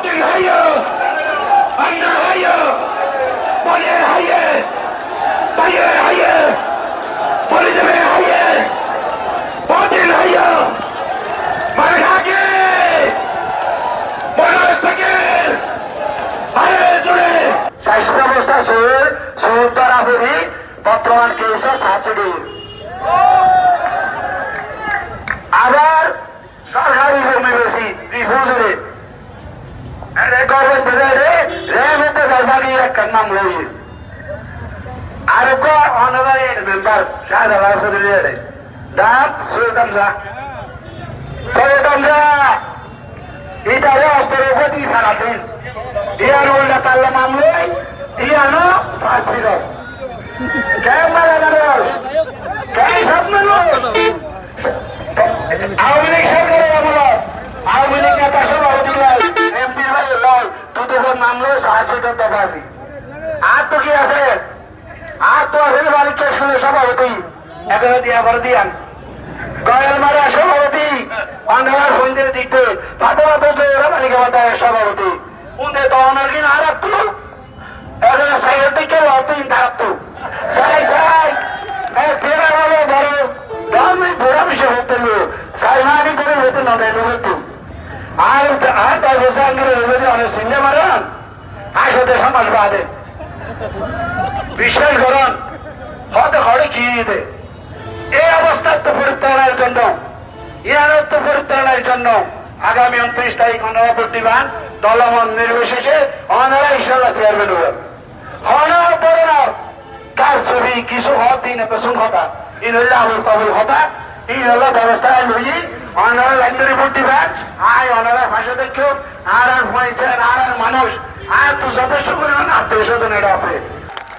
বাতিল হাইয়ে অন্যায় হাইয়ে বলে হাইয়ে তাইয়ে হাইয়ে বলে দেবে হাইয়ে বাতিল হাইয়ে মার খাকে বয়স থেকে হাইয়ে জুড়ে স্বাস্থ্য অবস্থা শহীদ তারাপুরি বর্তমান কেস সাসিডি আবার সরকারি জমি বেশি রিফিউজরে গভর্নমেন্ট রেমেতে দরবারি একটা নাম লই আর কো অনারারি মেম্বার শাহজালাল চৌধুরী রে দাম সৈয়দ আমজা এটা অস্ত্র প্রতি সারাদিন ইয়ার উল্টা তাল্লা মামলাই ইয়ানো শাস্তির কেমন লাগার কেন সব মেলো আওয়ামী লীগ সরকারের আমলে আওয়ামী লীগ নেতা সভাপতি এমপি লয় দুটোর নাম লয় শাস্তির দফাসি আর তো কি আছে আর তো আছে বালিকা স্কুলের সভাপতি এবারে দিয়া করে দিয়ান গয়াল মারা সভাপতি অন্ধকার ফন্দির দিকতে ফাতেমা তো বালিকা মাতার সভাপতি উনতে তো অনার কিনা আর একটু এখন সাইড দিকে লটিন থাকতো সাই সাই ফেরা হলো বড় আমি বুড়া বিষয় হতে সাইমানি করে হতে নয় হতো আর আর তাই বসে আঙ্গের যদি অনেক সিনে মারান আসতে সমাজ বাদে বিশ্বাস করুন হতে ঘরে কি দে এই অবস্থার তো পরিত্রাণের জন্য ইয়ার তো পরিত্রাণের জন্য আগামী 29 তারিখ ওনারা প্রতিবান দলমন নির্বিশেষে ওনারা ইনশাল্লাহ চেয়ারম্যান হবেন হওয়ার পরে না কার ছবি কিছু হওয়ার দিন পেছন কথা ইন হইলে আবুল তাবুল কথা এই হলো ব্যবস্থা লই ওনারা লাইন রিপোর্ট দিবেন আয় ওনারা ভাষা দেখো আর আর হয়েছেন আর আর মানুষ আর তো যথেষ্ট পরিমাণ আত্মীয় স্বজন এটা আছে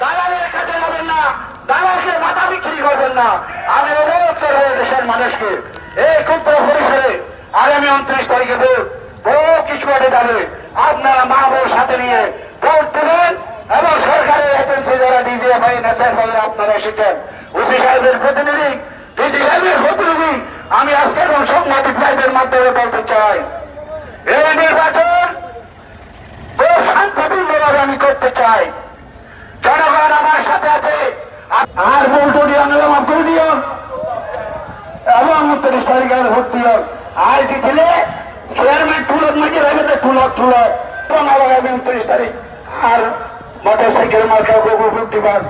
দালালের কাছে যাবেন না দালালকে মাথা বিক্রি করবেন না আমি অনুরোধ করবো দেশের মানুষকে এই ক্ষুদ্র পরিসরে আগামী 29 তারিখে বহু কিছু ঘটে যাবে আপনারা মা বউ সাথে নিয়ে ভোট দেবেন এবং সরকারের এজেন্সি যারা ডিজিএফআই নেসার ভাই আপনারা এসেছেন ওসি সাহেবের প্রতিনিধি ডিজি সাহেবের প্রতিনিধি আমি আজকে এবং সাংবাদিক ভাইদের মাধ্যমে বলতে চাই এই নির্বাচন খুব শান্তিপূর্ণভাবে আমি করতে চাই জনগণ আমার সাথে আছে আর বলতো আপনারা মাফ করে দিও এবং 29 তারিখে ভোট দিও আর জিতলে চেয়ারম্যান টুলক মাঝে ভাবে টুলক এবং আগামী 29 তারিখ আর মোটরসাইকেল মার্কা ভোট দিবার